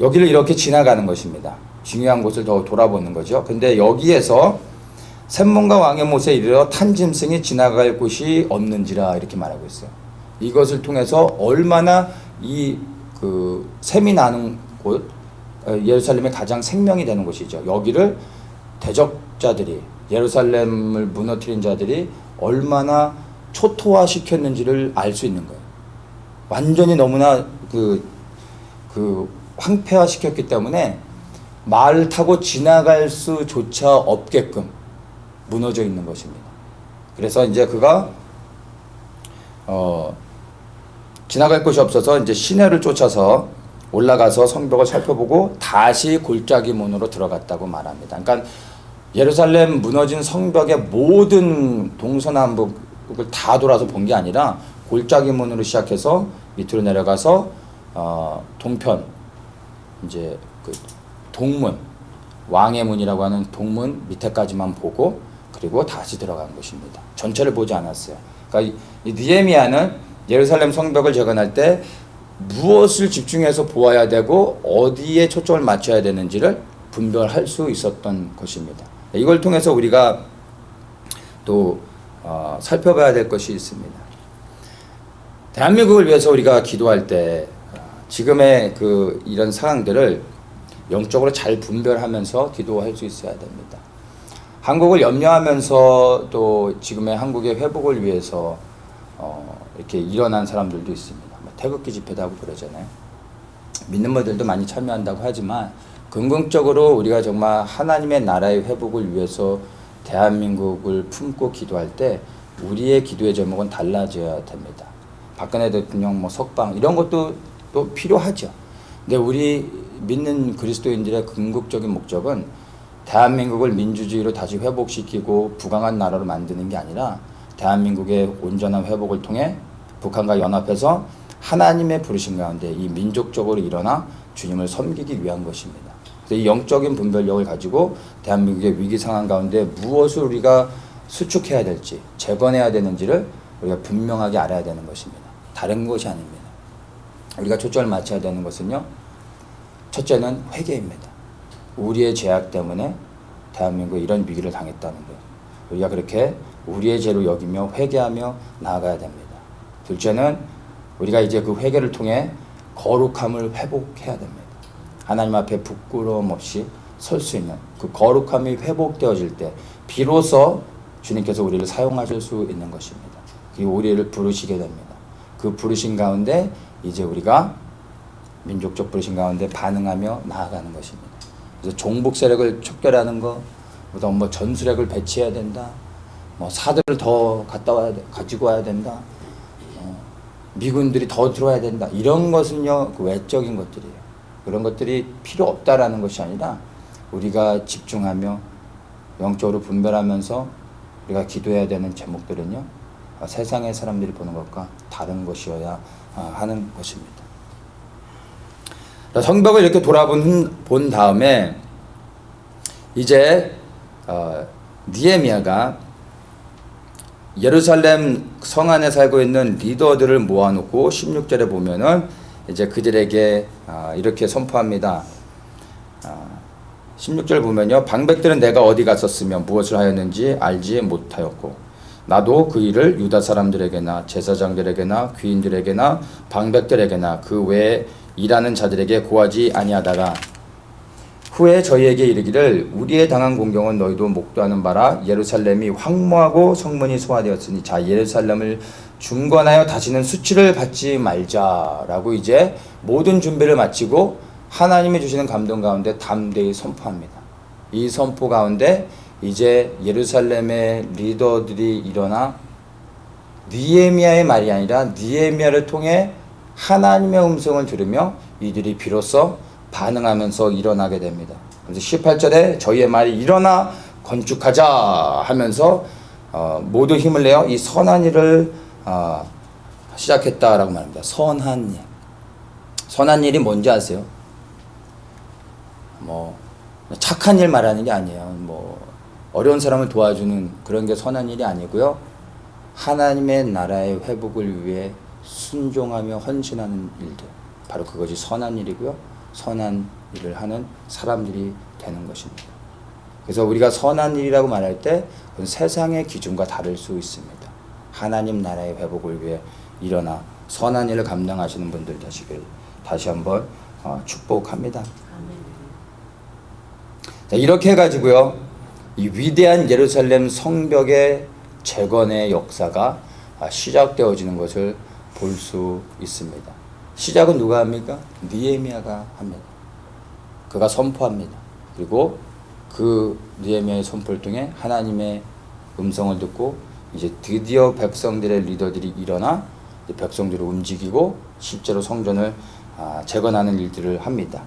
여기를 이렇게 지나가는 것입니다. 중요한 곳을 더 돌아보는 거죠. 근데 여기에서 샘문과 왕의 못에 이르러 탄 짐승이 지나갈 곳이 없는지라 이렇게 말하고 있어요. 이것을 통해서 얼마나 그 샘이 나는 곳, 예루살렘의 가장 생명이 되는 곳이죠. 여기를 대적자들이, 예루살렘을 무너뜨린 자들이 얼마나 초토화시켰는지를 알 수 있는 거예요. 완전히 너무나 황폐화시켰기 때문에 말을 타고 지나갈 수조차 없게끔 무너져 있는 것입니다. 그래서 이제 그가 지나갈 곳이 없어서 이제 시내를 쫓아서 올라가서 성벽을 살펴보고 다시 골짜기 문으로 들어갔다고 말합니다. 그러니까 예루살렘 무너진 성벽의 모든 동서남북을 다 돌아서 본 게 아니라 골짜기 문으로 시작해서 밑으로 내려가서 동편 이제 그 동문 왕의 문이라고 하는 동문 밑에까지만 보고 그리고 다시 들어간 것입니다. 전체를 보지 않았어요. 그러니까 이 느헤미야는 예루살렘 성벽을 재건할 때 무엇을 집중해서 보아야 되고 어디에 초점을 맞춰야 되는지를 분별할 수 있었던 것입니다. 이걸 통해서 우리가 또 살펴봐야 될 것이 있습니다. 대한민국을 위해서 우리가 기도할 때 지금의 이런 상황들을 영적으로 잘 분별하면서 기도할 수 있어야 됩니다. 한국을 염려하면서 또 지금의 한국의 회복을 위해서 이렇게 일어난 사람들도 있습니다. 태극기 집회도 하고 그러잖아요. 믿는 분들도 많이 참여한다고 하지만 긍정적으로 우리가 정말 하나님의 나라의 회복을 위해서 대한민국을 품고 기도할 때 우리의 기도의 제목은 달라져야 됩니다. 박근혜 대통령 석방 이런 것도 또 필요하죠. 근데 우리 믿는 그리스도인들의 궁극적인 목적은 대한민국을 민주주의로 다시 회복시키고 부강한 나라로 만드는 게 아니라 대한민국의 온전한 회복을 통해 북한과 연합해서 하나님의 부르심 가운데 이 민족적으로 일어나 주님을 섬기기 위한 것입니다. 그래서 이 영적인 분별력을 가지고 대한민국의 위기 상황 가운데 무엇을 우리가 수축해야 될지 재건해야 되는지를 우리가 분명하게 알아야 되는 것입니다. 다른 것이 아닙니다. 우리가 초점을 맞춰야 되는 것은요. 첫째는 회개입니다. 우리의 죄악 때문에 대한민국이 이런 위기를 당했다는 것. 우리가 그렇게 우리의 죄로 여기며 회개하며 나아가야 됩니다. 둘째는 우리가 이제 그 회개를 통해 거룩함을 회복해야 됩니다. 하나님 앞에 부끄러움 없이 설 수 있는 그 거룩함이 회복되어질 때 비로소 주님께서 우리를 사용하실 수 있는 것입니다. 그리고 우리를 부르시게 됩니다. 그 부르신 가운데 이제 우리가 민족적 부르신 가운데 반응하며 나아가는 것입니다. 그래서 종북 세력을 척결하는 거, 뭐 전술핵을 배치해야 된다, 뭐 사들을 더 가지고 와야 된다, 미군들이 더 들어와야 된다. 이런 것은요, 그 외적인 것들이에요. 그런 것들이 필요 없다라는 것이 아니라 우리가 집중하며 영적으로 분별하면서 우리가 기도해야 되는 제목들은요, 세상의 사람들이 보는 것과 다른 것이어야 하는 것입니다. 성벽을 이렇게 본 다음에 이제 느헤미야가 예루살렘 성 안에 살고 있는 리더들을 모아놓고 16절에 보면은 이제 그들에게 이렇게 선포합니다. 16절 보면요. 방백들은 내가 어디 갔었으며 무엇을 하였는지 알지 못하였고 나도 그 일을 유다 사람들에게나 제사장들에게나 귀인들에게나 방백들에게나 그 외에 일하는 자들에게 고하지 아니하다가 후에 저희에게 이르기를 우리의 당한 공경은 너희도 목도하는 바라 예루살렘이 황무하고 성문이 소화되었으니 자 예루살렘을 중건하여 다시는 수치를 받지 말자라고 이제 모든 준비를 마치고 하나님이 주시는 감동 가운데 담대히 선포합니다. 이 선포 가운데 이제 예루살렘의 리더들이 일어나 느헤미야의 말이 아니라 느헤미야를 통해 하나님의 음성을 들으며 이들이 비로소 반응하면서 일어나게 됩니다. 그래서 18절에 저희의 말이 일어나 건축하자 하면서 모두 힘을 내어 이 선한 일을 시작했다라고 말합니다. 선한 일. 선한 일이 뭔지 아세요? 뭐 착한 일 말하는 게 아니에요. 뭐 어려운 사람을 도와주는 그런 게 선한 일이 아니고요. 하나님의 나라의 회복을 위해 순종하며 헌신하는 일들. 바로 그것이 선한 일이고요. 선한 일을 하는 사람들이 되는 것입니다. 그래서 우리가 선한 일이라고 말할 때 그건 세상의 기준과 다를 수 있습니다. 하나님 나라의 회복을 위해 일어나 선한 일을 감당하시는 분들 되시길 다시 한번 축복합니다. 자, 이렇게 해가지고요, 이 위대한 예루살렘 성벽의 재건의 역사가 시작되어지는 것을 볼 수 있습니다. 시작은 누가 합니까? 느헤미야가 합니다. 그가 선포합니다. 그리고 그 느헤미야의 선포를 통해 하나님의 음성을 듣고 이제 드디어 백성들의 리더들이 일어나 백성들을 움직이고 실제로 성전을 재건하는 일들을 합니다.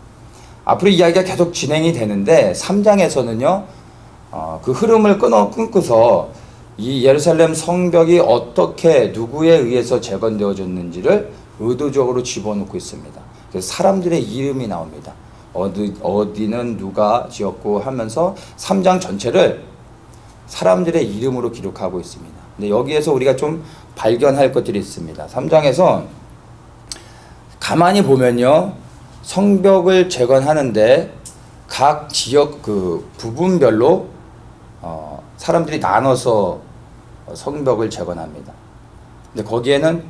앞으로 이야기가 계속 진행이 되는데 3장에서는요 그 흐름을 끊고서 이 예루살렘 성벽이 어떻게 누구에 의해서 재건되어졌는지를 의도적으로 집어넣고 있습니다. 그래서 사람들의 이름이 나옵니다. 어디는 누가 지었고 하면서 3장 전체를 사람들의 이름으로 기록하고 있습니다. 근데 여기에서 우리가 좀 발견할 것들이 있습니다. 3장에서 가만히 보면요 성벽을 재건하는데 각 지역 그 부분별로 사람들이 나눠서 성벽을 재건합니다. 근데 거기에는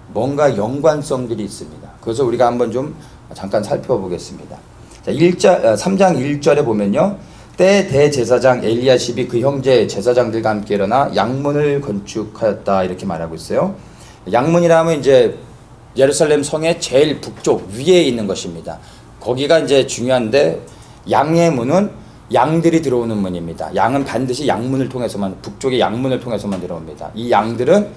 뭔가 연관성들이 있습니다. 그래서 우리가 한번 좀 잠깐 살펴보겠습니다. 자, 3장 1절에 보면요. 때 대제사장 엘리야십이 그 형제 제사장들과 함께 일어나 양문을 건축하였다 이렇게 말하고 있어요. 양문이라면 이제 예루살렘 성의 제일 북쪽 위에 있는 것입니다. 거기가 이제 중요한데 양의 문은 양들이 들어오는 문입니다. 양은 반드시 양문을 통해서만 북쪽의 양문을 통해서만 들어옵니다. 이 양들은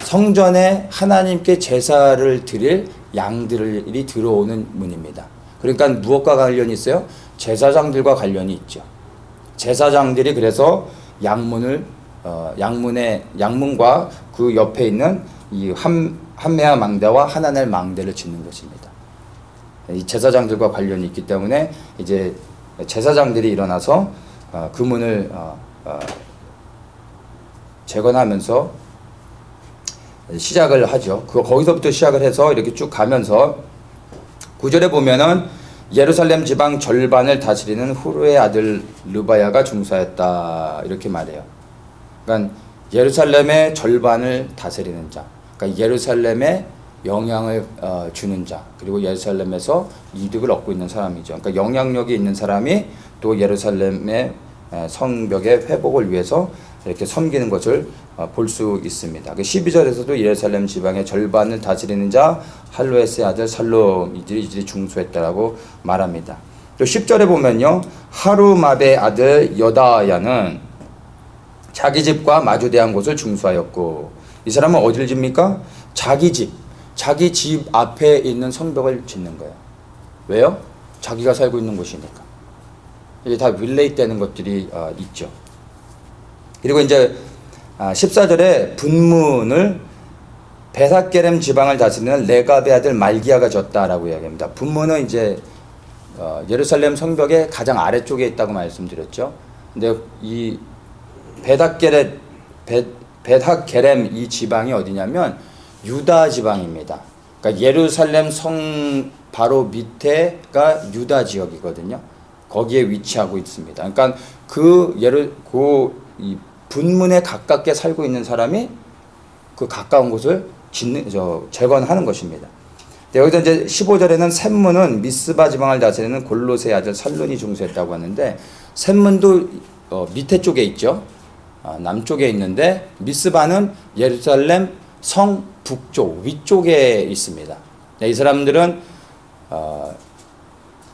성전에 하나님께 제사를 드릴 양들이 들어오는 문입니다. 그러니까 무엇과 관련이 있어요? 제사장들과 관련이 있죠. 제사장들이 그래서 양문과 그 옆에 있는 이 한메아 망대와 하나넬 망대를 짓는 것입니다. 이 제사장들과 관련이 있기 때문에 이제 제사장들이 일어나서 그 문을 재건하면서 시작을 하죠. 거기서부터 시작을 해서 이렇게 쭉 가면서 9절에 보면은 예루살렘 지방 절반을 다스리는 후르의 아들 르바야가 중사했다 이렇게 말해요. 그러니까 예루살렘의 절반을 다스리는 자, 그러니까 예루살렘에 영향을 주는 자, 그리고 예루살렘에서 이득을 얻고 있는 사람이죠. 그러니까 영향력이 있는 사람이 또 예루살렘의 성벽의 회복을 위해서 이렇게 섬기는 것을 볼 수 있습니다. 12절에서도 예루살렘 지방의 절반을 다스리는 자 할로에스의 아들 살롬 이들이 중수했다라고 말합니다. 또 10절에 보면요. 하루마베의 아들 여다야는 자기 집과 마주대한 곳을 중수하였고, 이 사람은 어디를 집니까? 자기 집 앞에 있는 성벽을 짓는 거예요. 왜요? 자기가 살고 있는 곳이니까. 이게 다 릴레이트 되는 것들이 있죠. 그리고 이제 14절에 분문을 베사게렘 지방을 다스리는 레갑의 아들 말기야가 졌다라고 이야기합니다. 분문은 이제 예루살렘 성벽의 가장 아래쪽에 있다고 말씀드렸죠. 근데 이 베사게렘 이 지방이 어디냐면 유다 지방입니다. 그러니까 예루살렘 성 바로 밑에가 유다 지역이거든요. 거기에 위치하고 있습니다. 그러니까 이 분문에 가깝게 살고 있는 사람이 그 가까운 곳을 재건하는 것입니다. 여기서 이제 15절에는 셈문은 미스바 지방을 다스리는 골로새의 아들 살론이 중수했다고 하는데, 셈문도 밑에 쪽에 있죠. 남쪽에 있는데 미스바는 예루살렘 성 북쪽 위쪽에 있습니다. 이 사람들은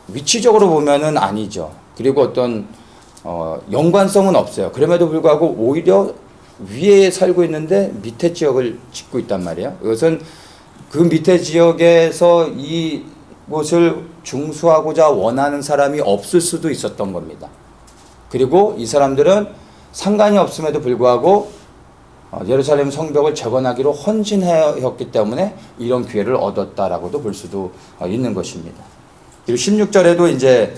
위치적으로 보면은 아니죠. 그리고 어떤 연관성은 없어요. 그럼에도 불구하고 오히려 위에 살고 있는데 밑에 지역을 짓고 있단 말이에요. 이것은 그 밑에 지역에서 이곳을 중수하고자 원하는 사람이 없을 수도 있었던 겁니다. 그리고 이 사람들은 상관이 없음에도 불구하고 예루살렘 성벽을 재건하기로 헌신하였기 때문에 이런 기회를 얻었다라고도 볼 수도 있는 것입니다. 그리고 16절에도 이제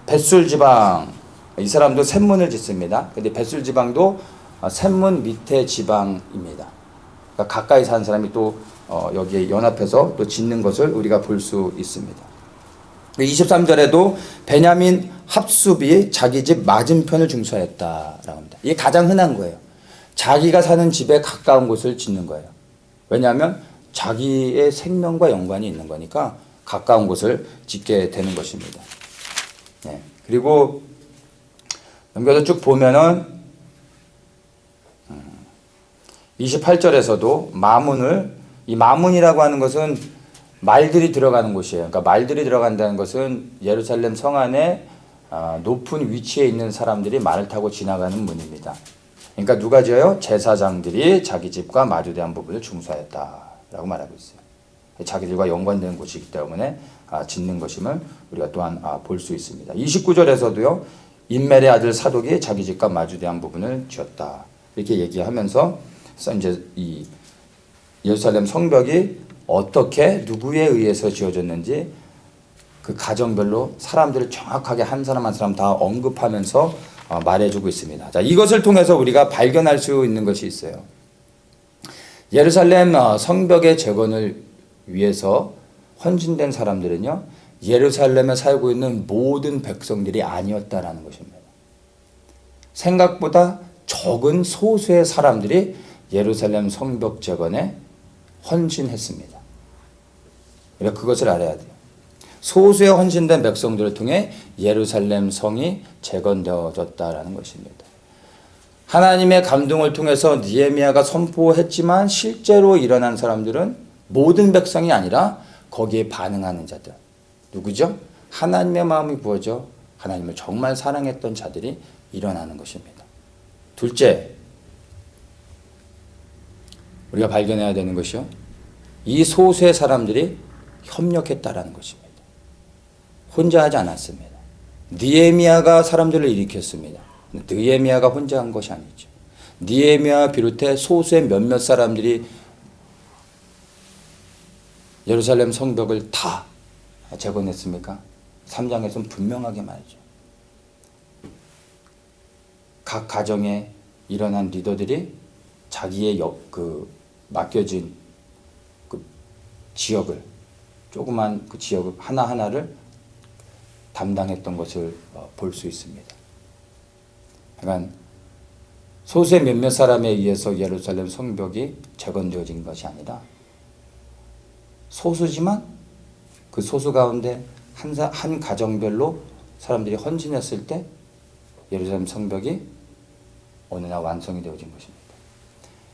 벳술 지방, 이 사람도 셈문을 짓습니다. 근데 벳술 지방도 셈문 밑에 지방입니다. 그러니까 가까이 사는 사람이 또 여기에 연합해서 또 짓는 것을 우리가 볼 수 있습니다. 23절에도 베냐민 합숲이 자기 집 맞은편을 중수하였다라고 합니다. 이게 가장 흔한 거예요. 자기가 사는 집에 가까운 곳을 짓는 거예요. 왜냐하면 자기의 생명과 연관이 있는 거니까 가까운 곳을 짓게 되는 것입니다. 네. 그리고 넘겨서 쭉 보면은 28절에서도 이 마문이라고 하는 것은 말들이 들어가는 곳이에요. 그러니까 말들이 들어간다는 것은 예루살렘 성 안에 높은 위치에 있는 사람들이 말을 타고 지나가는 문입니다. 그러니까 누가 지어요? 제사장들이 자기 집과 마주대한 부분을 중수하였다라고 말하고 있어요. 자기들과 연관되는 곳이기 때문에 짓는 것임을 우리가 또한 볼 수 있습니다. 29절에서도요. 인멜의 아들 사독이 자기 집과 마주대한 부분을 지었다. 이렇게 얘기하면서 이제 이 예루살렘 성벽이 어떻게 누구에 의해서 지어졌는지 그 가정별로 사람들을 정확하게 한 사람 한 사람 다 언급하면서 말해주고 있습니다. 자, 이것을 통해서 우리가 발견할 수 있는 것이 있어요. 예루살렘 성벽의 재건을 위해서 헌신된 사람들은요, 예루살렘에 살고 있는 모든 백성들이 아니었다라는 것입니다. 생각보다 적은 소수의 사람들이 예루살렘 성벽 재건에 헌신했습니다. 그러니까 그것을 알아야 돼요. 소수의 헌신된 백성들을 통해 예루살렘 성이 재건되어졌다라는 것입니다. 하나님의 감동을 통해서 느헤미야가 선포했지만 실제로 일어난 사람들은 모든 백성이 아니라 거기에 반응하는 자들. 누구죠? 하나님의 마음이 부어져 하나님을 정말 사랑했던 자들이 일어나는 것입니다. 둘째, 우리가 발견해야 되는 것이요. 이 소수의 사람들이 협력했다라는 것입니다. 혼자 하지 않았습니다. 느헤미야가 사람들을 일으켰습니다. 느헤미야가 혼자 한 것이 아니죠. 느헤미야와 비롯해 소수의 몇몇 사람들이 예루살렘 성벽을 다 재건했습니까? 3장에서는 분명하게 말이죠. 각 가정에 일어난 리더들이 자기의 맡겨진 그 지역을, 조그만 그 지역 하나하나를 담당했던 것을 볼 수 있습니다. 그러니까 소수의 몇몇 사람에 의해서 예루살렘 성벽이 재건되어진 것이 아니라 소수지만 그 소수 가운데 한 가정별로 사람들이 헌신했을 때 예루살렘 성벽이 어느 날 완성이 되어진 것입니다.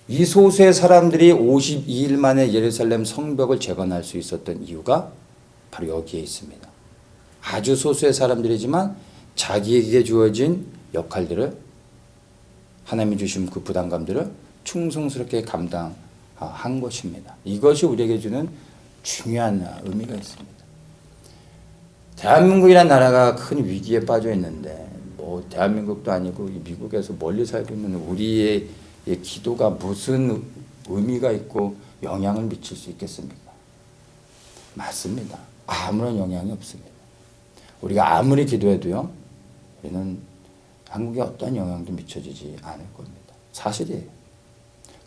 이 소수의 사람들이 52일 만에 예루살렘 성벽을 재건할 수 있었던 이유가 바로 여기에 있습니다. 아주 소수의 사람들이지만 자기에게 주어진 역할들을, 하나님이 주신 그 부담감들을 충성스럽게 감당한 것입니다. 이것이 우리에게 주는 중요한 의미가 있습니다. 대한민국이라는 나라가 큰 위기에 빠져 있는데 뭐 대한민국도 아니고 미국에서 멀리 살고 있는 우리의 기도가 무슨 의미가 있고 영향을 미칠 수 있겠습니까? 맞습니다. 아무런 영향이 없습니다. 우리가 아무리 기도해도요, 우리는 한국에 어떤 영향도 미쳐지지 않을 겁니다. 사실이에요.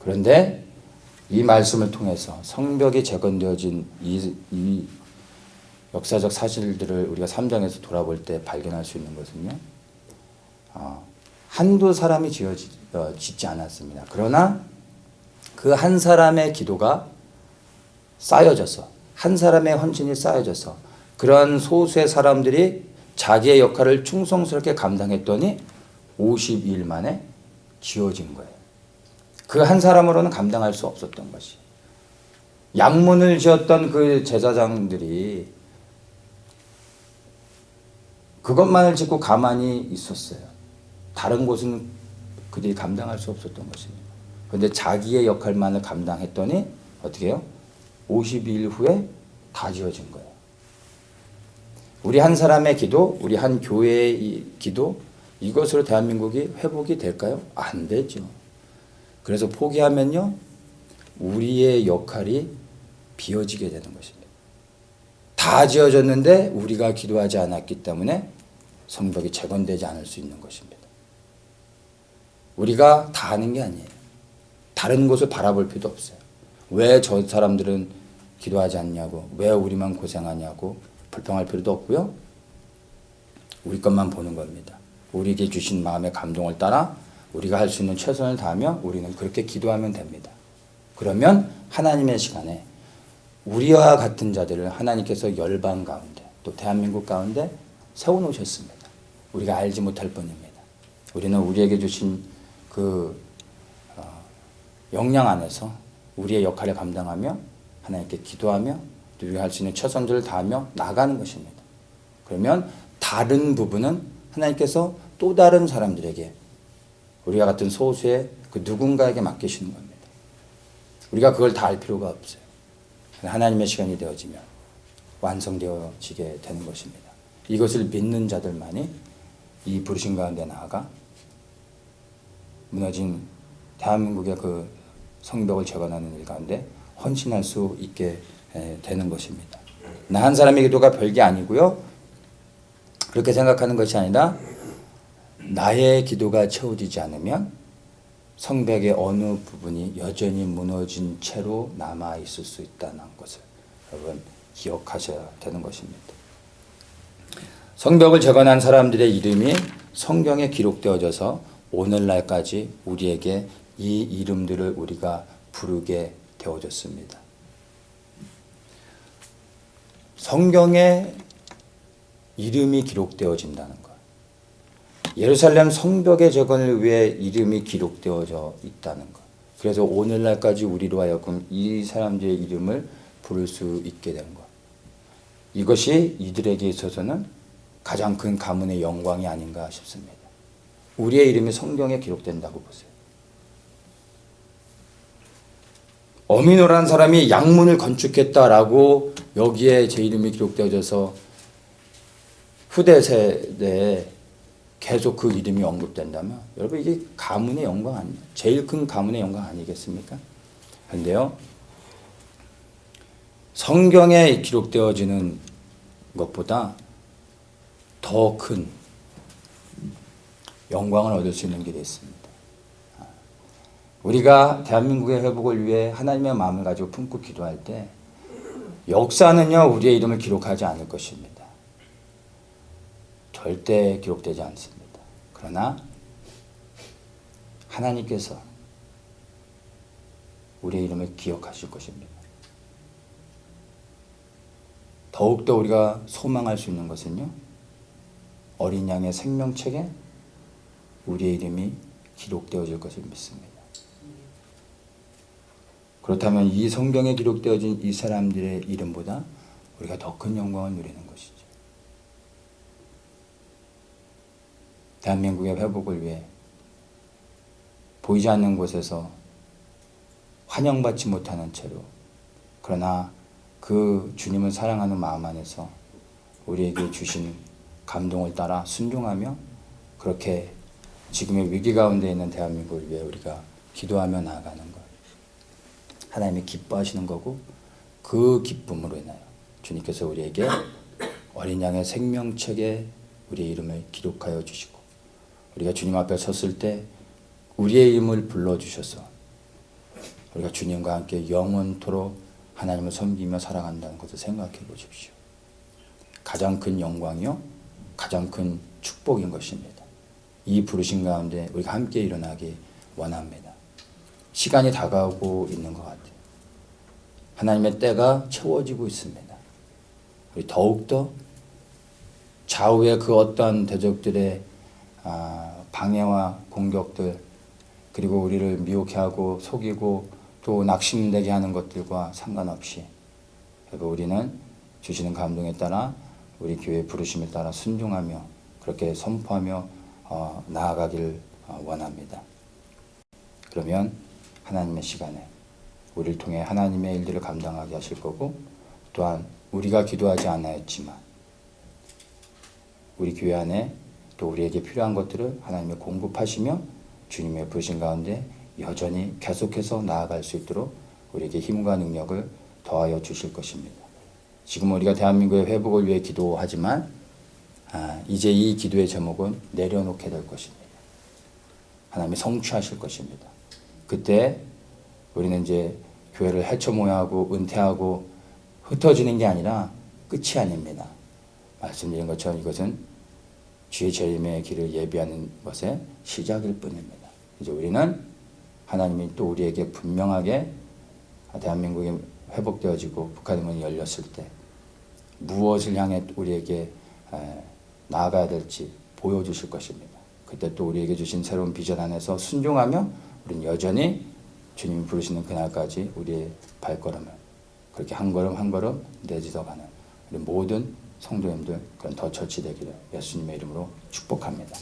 그런데 이 말씀을 통해서 성벽이 재건되어진 이 역사적 사실들을 우리가 3장에서 돌아볼 때 발견할 수 있는 것은요, 한두 사람이 짓지 않았습니다. 그러나 그 한 사람의 기도가 쌓여져서, 한 사람의 헌신이 쌓여져서 그러한 소수의 사람들이 자기의 역할을 충성스럽게 감당했더니 52일 만에 지어진 거예요. 그 한 사람으로는 감당할 수 없었던 것이. 양문을 지었던 그 제사장들이 그것만을 짓고 가만히 있었어요. 다른 곳은 그들이 감당할 수 없었던 것입니다. 그런데 자기의 역할만을 감당했더니 어떻게 해요? 52일 후에 다 지어진 거예요. 우리 한 사람의 기도, 우리 한 교회의 기도, 이것으로 대한민국이 회복이 될까요? 안 되죠. 그래서 포기하면요, 우리의 역할이 비어지게 되는 것입니다. 다 지어졌는데 우리가 기도하지 않았기 때문에 성벽이 재건되지 않을 수 있는 것입니다. 우리가 다 하는 게 아니에요. 다른 곳을 바라볼 필요도 없어요. 왜 저 사람들은 기도하지 않냐고, 왜 우리만 고생하냐고 불평할 필요도 없고요. 우리 것만 보는 겁니다. 우리에게 주신 마음의 감동을 따라 우리가 할 수 있는 최선을 다하며 우리는 그렇게 기도하면 됩니다. 그러면 하나님의 시간에 우리와 같은 자들을 하나님께서 열방 가운데 또 대한민국 가운데 세워놓으셨습니다. 우리가 알지 못할 뿐입니다. 우리는 우리에게 주신 그 역량 안에서 우리의 역할을 감당하며 하나님께 기도하며 우리가 할 수 있는 최선들을 다하며 나가는 것입니다. 그러면 다른 부분은 하나님께서 또 다른 사람들에게, 우리가 같은 소수의 그 누군가에게 맡기시는 겁니다. 우리가 그걸 다 알 필요가 없어요. 하나님의 시간이 되어지면 완성되어지게 되는 것입니다. 이것을 믿는 자들만이 이 부르심 가운데 나아가 무너진 대한민국의 그 성벽을 재건하는 일 가운데 헌신할 수 있게 되는 것입니다. 나 한 사람의 기도가 별게 아니고요. 그렇게 생각하는 것이 아니라 나의 기도가 채워지지 않으면 성벽의 어느 부분이 여전히 무너진 채로 남아 있을 수 있다는 것을 여러분 기억하셔야 되는 것입니다. 성벽을 재건한 사람들의 이름이 성경에 기록되어져서 오늘날까지 우리에게 이 이름들을 우리가 부르게 되어졌습니다. 성경에 이름이 기록되어진다는 것. 예루살렘 성벽의 재건을 위해 이름이 기록되어져 있다는 것. 그래서 오늘날까지 우리로 하여금 이 사람들의 이름을 부를 수 있게 된 것. 이것이 이들에게 있어서는 가장 큰 가문의 영광이 아닌가 싶습니다. 우리의 이름이 성경에 기록된다고 보세요. 어미노라는 사람이 양문을 건축했다라고 여기에 제 이름이 기록되어져서 후대 세대에 계속 그 이름이 언급된다면 여러분 이게 가문의 영광 아니에요? 제일 큰 가문의 영광 아니겠습니까? 그런데요, 성경에 기록되어지는 것보다 더 큰 영광을 얻을 수 있는 길이 있습니다. 우리가 대한민국의 회복을 위해 하나님의 마음을 가지고 품고 기도할 때 역사는요 우리의 이름을 기록하지 않을 것입니다. 절대 기록되지 않습니다. 그러나 하나님께서 우리의 이름을 기억하실 것입니다. 더욱더 우리가 소망할 수 있는 것은요, 어린 양의 생명책에 우리의 이름이 기록되어질 것을 믿습니다. 그렇다면 이 성경에 기록되어진 이 사람들의 이름보다 우리가 더 큰 영광을 누리는 것이죠. 대한민국의 회복을 위해 보이지 않는 곳에서 환영받지 못하는 채로, 그러나 그 주님을 사랑하는 마음 안에서 우리에게 주신 감동을 따라 순종하며 그렇게 지금의 위기 가운데 있는 대한민국을 위해 우리가 기도하며 나아가는 것, 하나님이 기뻐하시는 거고, 그 기쁨으로 인하여 주님께서 우리에게 어린 양의 생명책에 우리의 이름을 기록하여 주시고, 우리가 주님 앞에 섰을 때 우리의 이름을 불러주셔서 우리가 주님과 함께 영원토록 하나님을 섬기며 살아간다는 것을 생각해 보십시오. 가장 큰 영광이요, 가장 큰 축복인 것입니다. 이 부르심 가운데 우리가 함께 일어나기 원합니다. 시간이 다가오고 있는 것 같아요. 하나님의 때가 채워지고 있습니다. 우리 더욱더 좌우의 그 어떠한 대적들의 방해와 공격들, 그리고 우리를 미혹해 하고 속이고 또 낙심되게 하는 것들과 상관없이 우리는 주시는 감동에 따라 우리 교회의 부르심에 따라 순종하며 그렇게 선포하며 나아가길 원합니다. 그러면 하나님의 시간에 우리를 통해 하나님의 일들을 감당하게 하실 거고, 또한 우리가 기도하지 않았지만 우리 교회 안에 또 우리에게 필요한 것들을 하나님이 공급하시며 주님의 부르심 가운데 여전히 계속해서 나아갈 수 있도록 우리에게 힘과 능력을 더하여 주실 것입니다. 지금 우리가 대한민국의 회복을 위해 기도하지만 이제 이 기도의 제목은 내려놓게 될 것입니다. 하나님이 성취하실 것입니다. 그때 우리는 이제 교회를 헤쳐모여하고 은퇴하고 흩어지는 게 아니라 끝이 아닙니다. 말씀드린 것처럼 이것은 주의 재림의 길을 예비하는 것의 시작일 뿐입니다. 이제 우리는 하나님이 또 우리에게 분명하게 대한민국이 회복되어지고 북한의 문이 열렸을 때 무엇을 향해 우리에게 나아가야 될지 보여주실 것입니다. 그때 또 우리에게 주신 새로운 비전 안에서 순종하며 우리는 여전히 주님이 부르시는 그날까지 우리의 발걸음을 그렇게 한 걸음 한 걸음 내딛어가는 우리 모든 성도님들 그런 더 처치되기를 예수님의 이름으로 축복합니다.